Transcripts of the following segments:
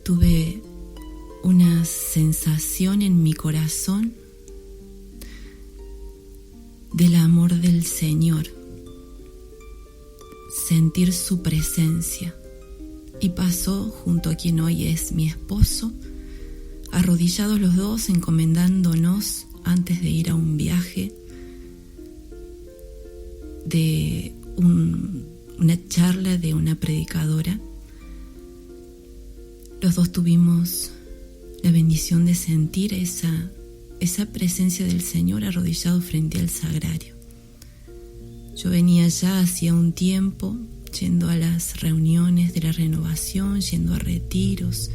tuve una sensación en mi corazón del amor del Señor, sentir su presencia. Y pasó junto a quien hoy es mi esposo, arrodillados los dos, encomendándonos antes de ir a un viaje de una charla de una predicadora. Los dos tuvimos la bendición de sentir esa presencia del Señor arrodillado frente al sagrario. Yo venía ya hacía un tiempo yendo a las reuniones de la renovación, yendo a retiros,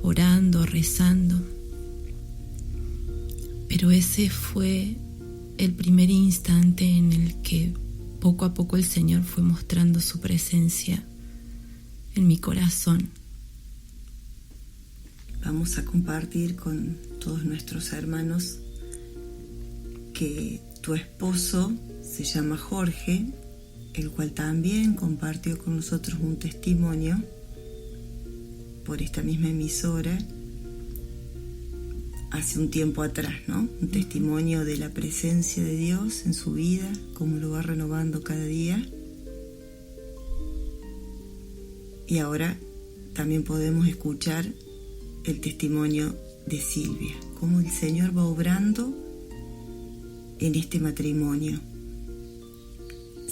orando, rezando. Pero ese fue el primer instante en el que poco a poco el Señor fue mostrando su presencia en mi corazón. Vamos a compartir con todos nuestros hermanos que tu esposo se llama Jorge, el cual también compartió con nosotros un testimonio por esta misma emisora hace un tiempo atrás, ¿no? Un testimonio de la presencia de Dios en su vida, cómo lo va renovando cada día. Y ahora también podemos escuchar el testimonio de Silvia, cómo el Señor va obrando en este matrimonio.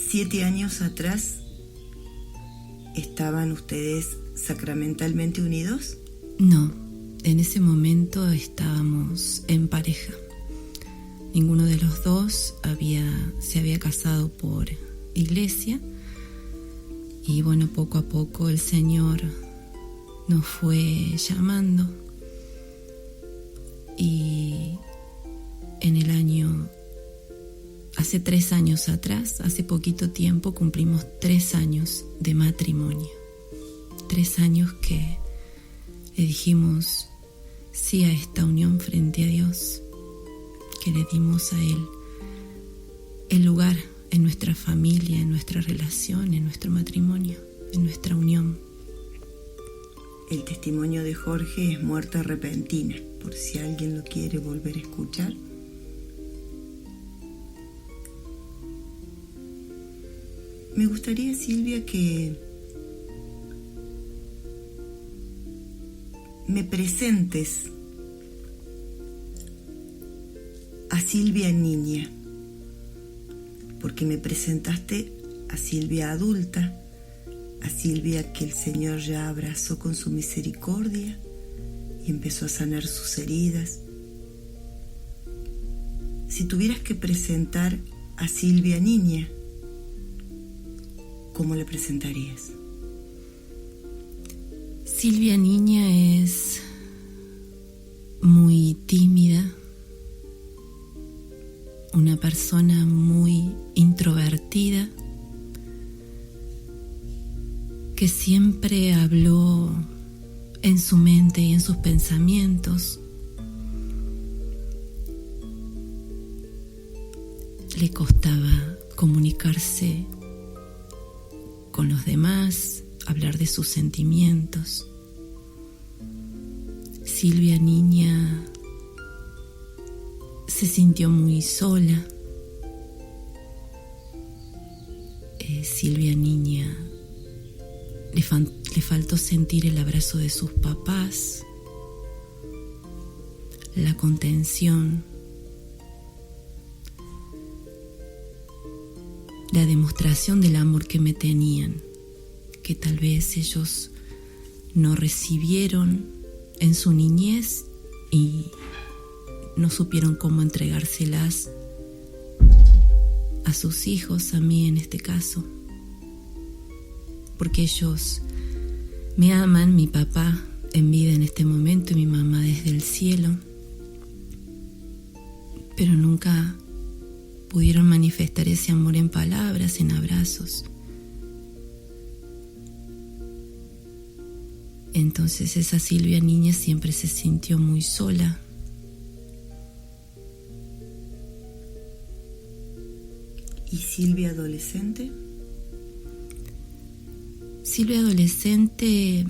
7 años atrás, ¿estaban ustedes sacramentalmente unidos? No, en ese momento estábamos en pareja. Ninguno de los dos se había casado por iglesia. Y bueno, poco a poco el Señor nos fue llamando. Y en el año, hace 3 años atrás, hace poquito tiempo, cumplimos 3 años de matrimonio. 3 años que le dijimos sí a esta unión frente a Dios, que le dimos a Él el lugar en nuestra familia, en nuestra relación, en nuestro matrimonio, en nuestra unión. El testimonio de Jorge es muerte repentina, por si alguien lo quiere volver a escuchar. Me gustaría, Silvia, que me presentes a Silvia niña, porque me presentaste a Silvia adulta, a Silvia que el Señor ya abrazó con su misericordia y empezó a sanar sus heridas. Si tuvieras que presentar a Silvia niña, ¿cómo la presentarías? Silvia niña es muy tímida, una persona muy introvertida, que siempre habló en su mente y en sus pensamientos. Le costaba comunicarse con los demás, hablar de sus sentimientos. Silvia niña se sintió muy sola. Silvia niña le faltó sentir el abrazo de sus papás, la contención, la demostración del amor que me tenían, que tal vez ellos no recibieron en su niñez y no supieron cómo entregárselas a sus hijos, a mí en este caso, porque ellos me aman, mi papá en vida en este momento y mi mamá desde el cielo, pero nunca pudieron manifestar ese amor en palabras, en abrazos. Entonces esa Silvia niña siempre se sintió muy sola. ¿Y Silvia adolescente? Silvia adolescente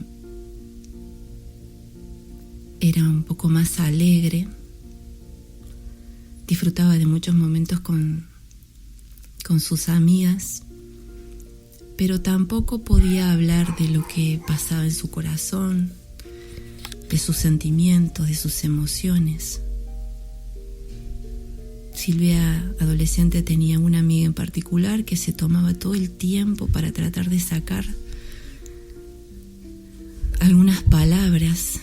era un poco más alegre, disfrutaba de muchos momentos con sus amigas, pero tampoco podía hablar de lo que pasaba en su corazón, de sus sentimientos, de sus emociones. Silvia, adolescente, tenía una amiga en particular que se tomaba todo el tiempo para tratar de sacar algunas palabras.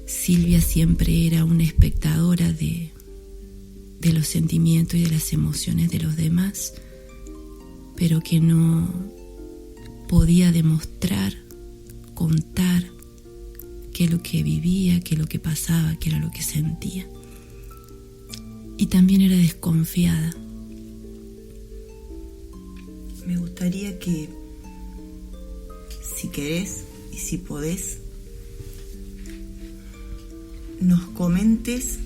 Silvia siempre era una espectadora de los sentimientos y de las emociones de los demás, pero que no podía demostrar, contar qué es lo que vivía, qué es lo que pasaba, qué era lo que sentía. Y también era desconfiada. Me gustaría que, si querés y si podés, nos comentes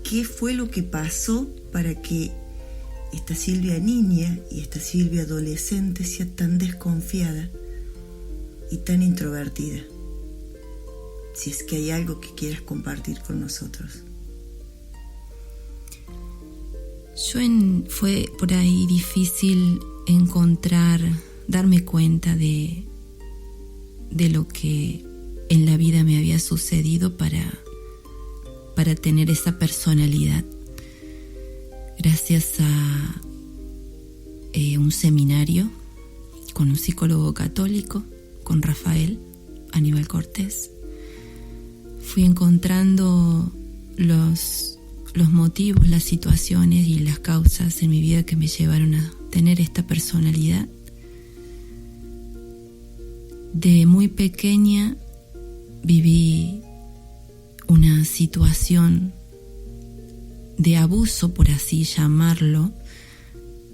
qué fue lo que pasó para que esta Silvia niña y esta Silvia adolescente sea tan desconfiada y tan introvertida. Si es que hay algo que quieras compartir con nosotros. Fue por ahí difícil darme cuenta de lo que en la vida me había sucedido para tener esa personalidad. Gracias a un seminario con un psicólogo católico, con Rafael Aníbal Cortés, fui encontrando los motivos, las situaciones y las causas en mi vida que me llevaron a tener esta personalidad. De muy pequeña viví una situación de abuso, por así llamarlo,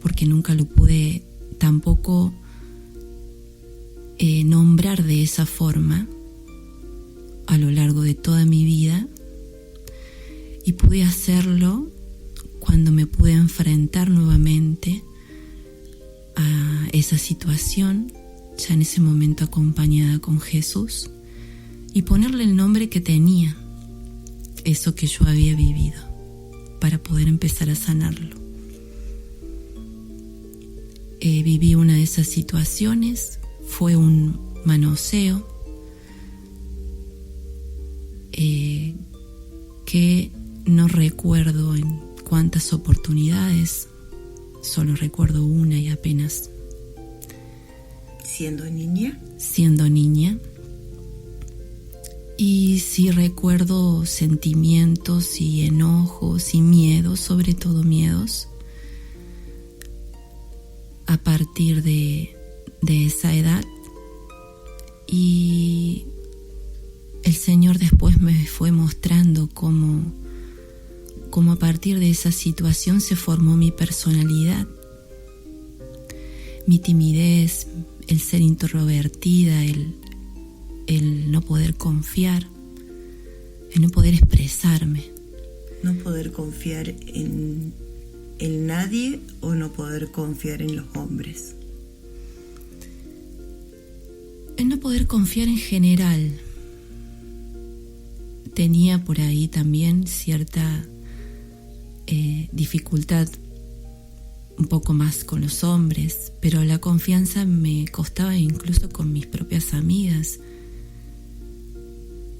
porque nunca lo pude tampoco nombrar de esa forma a lo largo de toda mi vida, y pude hacerlo cuando me pude enfrentar nuevamente a esa situación, ya en ese momento acompañada con Jesús, y ponerle el nombre que tenía eso que yo había vivido, para poder empezar a sanarlo. Viví una de esas situaciones, fue un manoseo que no recuerdo en cuántas oportunidades, solo recuerdo una y apenas. ¿Siendo niña? Siendo niña. Y sí recuerdo sentimientos y enojos y miedos, sobre todo miedos, a partir de esa edad. Y el Señor después me fue mostrando cómo a partir de esa situación se formó mi personalidad, mi timidez, el ser introvertida, el no poder confiar, el no poder expresarme. No poder confiar en nadie o no poder confiar en los hombres. El no poder confiar en general. Tenía por ahí también cierta dificultad un poco más con los hombres, pero la confianza me costaba incluso con mis propias amigas.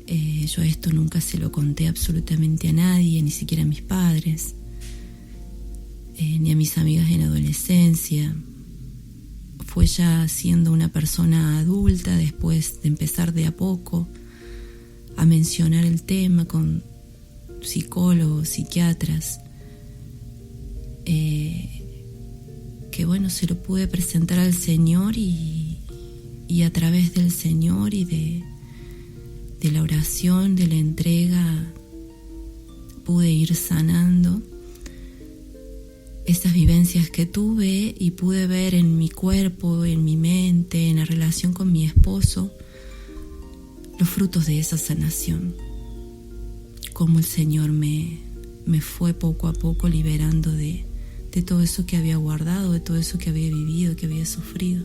Yo esto nunca se lo conté absolutamente a nadie, ni siquiera a mis padres, ni a mis amigas en adolescencia. Fue ya siendo una persona adulta, después de empezar de a poco a mencionar el tema con psicólogos, psiquiatras, que bueno, se lo pude presentar al Señor y a través del Señor y de la oración, de la entrega, pude ir sanando esas vivencias que tuve y pude ver en mi cuerpo, en mi mente, en la relación con mi esposo, los frutos de esa sanación. Cómo el Señor me fue poco a poco liberando de todo eso que había guardado, de todo eso que había vivido, que había sufrido.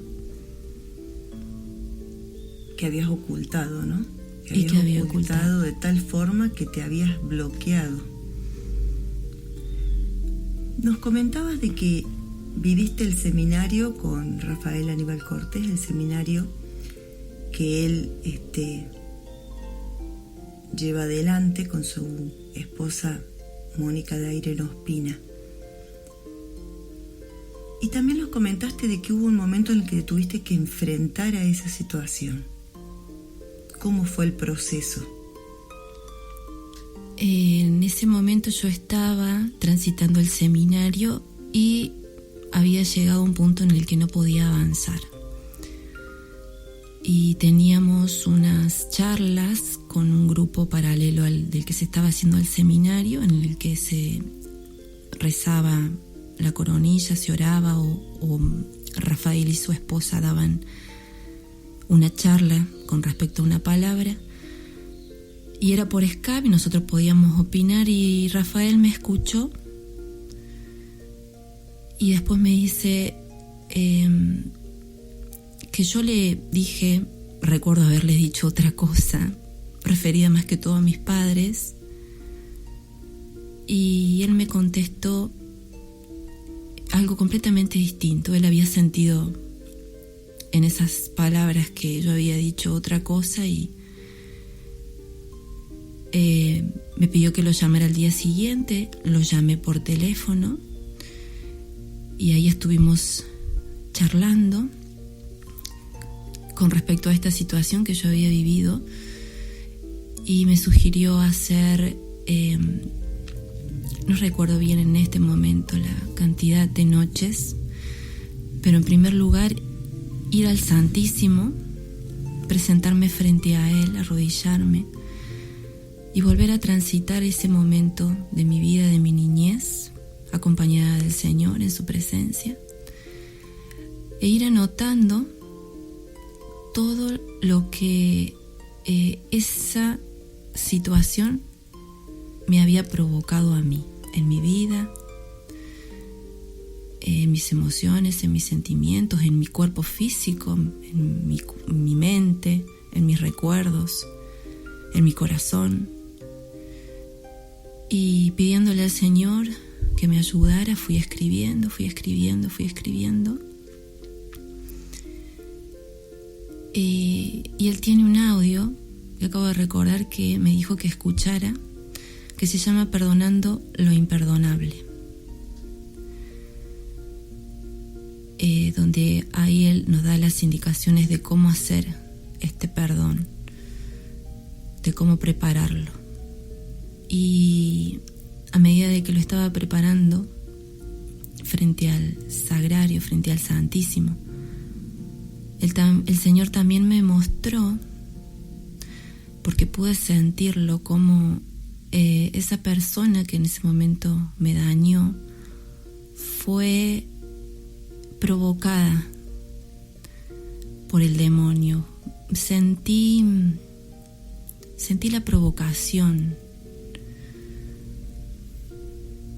que habías ocultado, ¿no? Y que había ocultado de tal forma que te habías bloqueado. Nos comentabas de que viviste el seminario con Rafael Aníbal Cortés, el seminario que él lleva adelante con su esposa Mónica Daire Ospina. Y también nos comentaste de que hubo un momento en el que tuviste que enfrentar a esa situación. ¿Cómo fue el proceso? En ese momento yo estaba transitando el seminario y había llegado a un punto en el que no podía avanzar. Y teníamos unas charlas con un grupo paralelo al del que se estaba haciendo el seminario, en el que se rezaba la coronilla, se oraba o Rafael y su esposa daban una charla con respecto a una palabra. Y era por Skype y nosotros podíamos opinar y Rafael me escuchó y después me dice que yo le dije, recuerdo haberles dicho otra cosa, referida más que todo a mis padres, y él me contestó algo completamente distinto. Él había sentido en esas palabras que yo había dicho otra cosa y me pidió que lo llamara al día siguiente. Lo llamé por teléfono y ahí estuvimos charlando con respecto a esta situación que yo había vivido y me sugirió hacer, no recuerdo bien en este momento la cantidad de noches, pero en primer lugar ir al Santísimo, presentarme frente a Él, arrodillarme y volver a transitar ese momento de mi vida, de mi niñez, acompañada del Señor en su presencia, e ir anotando todo lo que esa situación me había provocado a mí, en mi vida, en mis emociones, en mis sentimientos, en mi cuerpo físico, en mi mente, en mis recuerdos, en mi corazón. Y pidiéndole al Señor que me ayudara, fui escribiendo. Y Él tiene un audio que acabo de recordar que me dijo que escuchara, que se llama Perdonando lo imperdonable, donde ahí Él nos da las indicaciones de cómo hacer este perdón, de cómo prepararlo. Y a medida de que lo estaba preparando frente al sagrario, frente al Santísimo, el Señor también me mostró, porque pude sentirlo, como esa persona que en ese momento me dañó fue provocada por el demonio. Sentí la provocación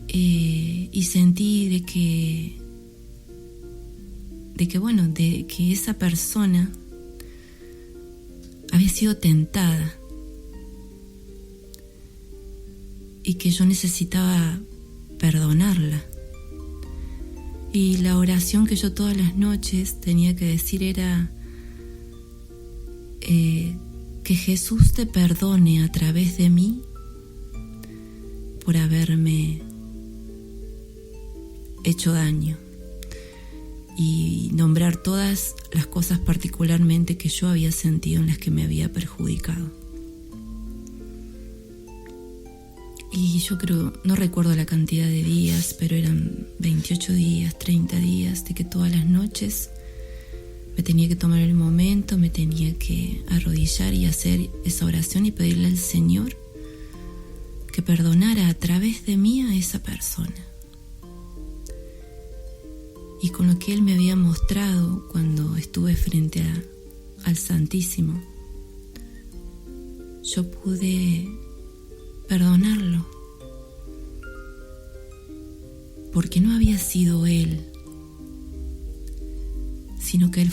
y sentí de que esa persona había sido tentada y que yo necesitaba perdonarla. Y la oración que yo todas las noches tenía que decir era que Jesús te perdone a través de mí por haberme hecho daño, y nombrar todas las cosas particularmente que yo había sentido en las que me había perjudicado. Y yo creo, no recuerdo la cantidad de días, pero eran 28 días, 30 días, de que todas las noches me tenía que tomar el momento, me tenía que arrodillar y hacer esa oración y pedirle al Señor que perdonara a través de mí a esa persona. Y con lo que Él me había mostrado cuando estuve frente al Santísimo, yo pude perdonarlo, porque no había sido Él, sino que Él